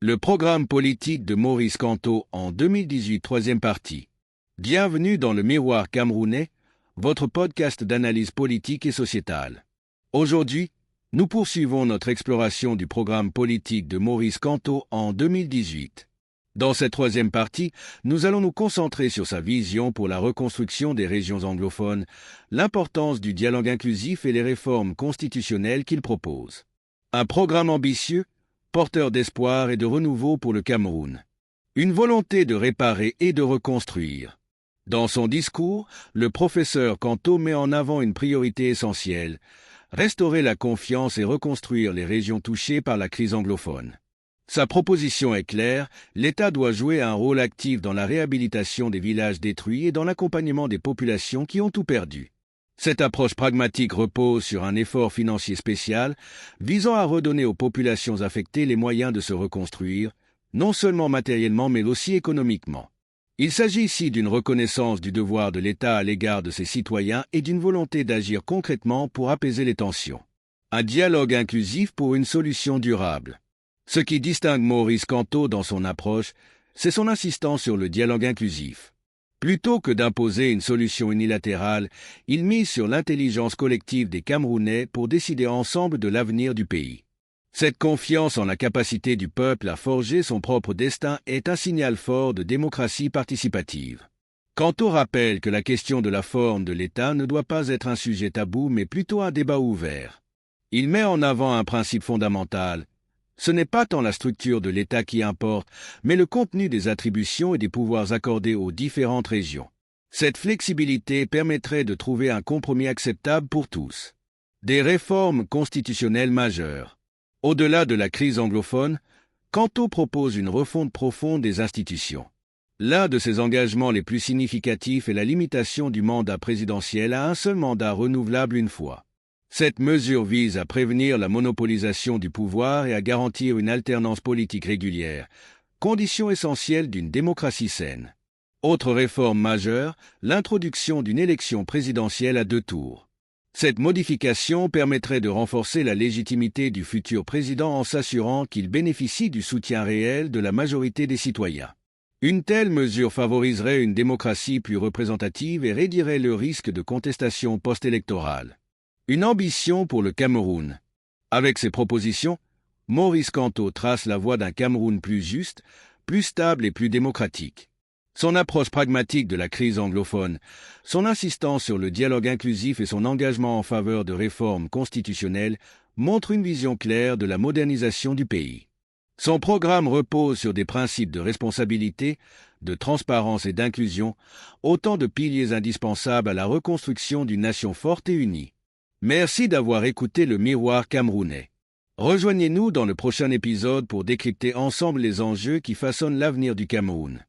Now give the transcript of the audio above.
Le programme politique de Maurice Kamto en 2018, troisième partie. Bienvenue dans le Miroir camerounais, votre podcast d'analyse politique et sociétale. Aujourd'hui, nous poursuivons notre exploration du programme politique de Maurice Kamto en 2018. Dans cette troisième partie, nous allons nous concentrer sur sa vision pour la reconstruction des régions anglophones, l'importance du dialogue inclusif et les réformes constitutionnelles qu'il propose. Un programme ambitieux, porteur d'espoir et de renouveau pour le Cameroun. Une volonté de réparer et de reconstruire. Dans son discours, le professeur Kamto met en avant une priorité essentielle, restaurer la confiance et reconstruire les régions touchées par la crise anglophone. Sa proposition est claire, l'État doit jouer un rôle actif dans la réhabilitation des villages détruits et dans l'accompagnement des populations qui ont tout perdu. Cette approche pragmatique repose sur un effort financier spécial visant à redonner aux populations affectées les moyens de se reconstruire, non seulement matériellement mais aussi économiquement. Il s'agit ici d'une reconnaissance du devoir de l'État à l'égard de ses citoyens et d'une volonté d'agir concrètement pour apaiser les tensions. Un dialogue inclusif pour une solution durable. Ce qui distingue Maurice Kamto dans son approche, c'est son insistance sur le dialogue inclusif. Plutôt que d'imposer une solution unilatérale, il mise sur l'intelligence collective des Camerounais pour décider ensemble de l'avenir du pays. Cette confiance en la capacité du peuple à forger son propre destin est un signal fort de démocratie participative. Kamto rappelle que la question de la forme de l'État ne doit pas être un sujet tabou mais plutôt un débat ouvert. Il met en avant un principe fondamental. Ce n'est pas tant la structure de l'État qui importe, mais le contenu des attributions et des pouvoirs accordés aux différentes régions. Cette flexibilité permettrait de trouver un compromis acceptable pour tous. Des réformes constitutionnelles majeures. Au-delà de la crise anglophone, Kamto propose une refonte profonde des institutions. L'un de ses engagements les plus significatifs est la limitation du mandat présidentiel à un seul mandat renouvelable une fois. Cette mesure vise à prévenir la monopolisation du pouvoir et à garantir une alternance politique régulière, condition essentielle d'une démocratie saine. Autre réforme majeure, l'introduction d'une élection présidentielle à 2 tours. Cette modification permettrait de renforcer la légitimité du futur président en s'assurant qu'il bénéficie du soutien réel de la majorité des citoyens. Une telle mesure favoriserait une démocratie plus représentative et réduirait le risque de contestation post-électorale. Une ambition pour le Cameroun. Avec ses propositions, Maurice Kamto trace la voie d'un Cameroun plus juste, plus stable et plus démocratique. Son approche pragmatique de la crise anglophone, son insistance sur le dialogue inclusif et son engagement en faveur de réformes constitutionnelles montrent une vision claire de la modernisation du pays. Son programme repose sur des principes de responsabilité, de transparence et d'inclusion, autant de piliers indispensables à la reconstruction d'une nation forte et unie. Merci d'avoir écouté le Miroir camerounais. Rejoignez-nous dans le prochain épisode pour décrypter ensemble les enjeux qui façonnent l'avenir du Cameroun.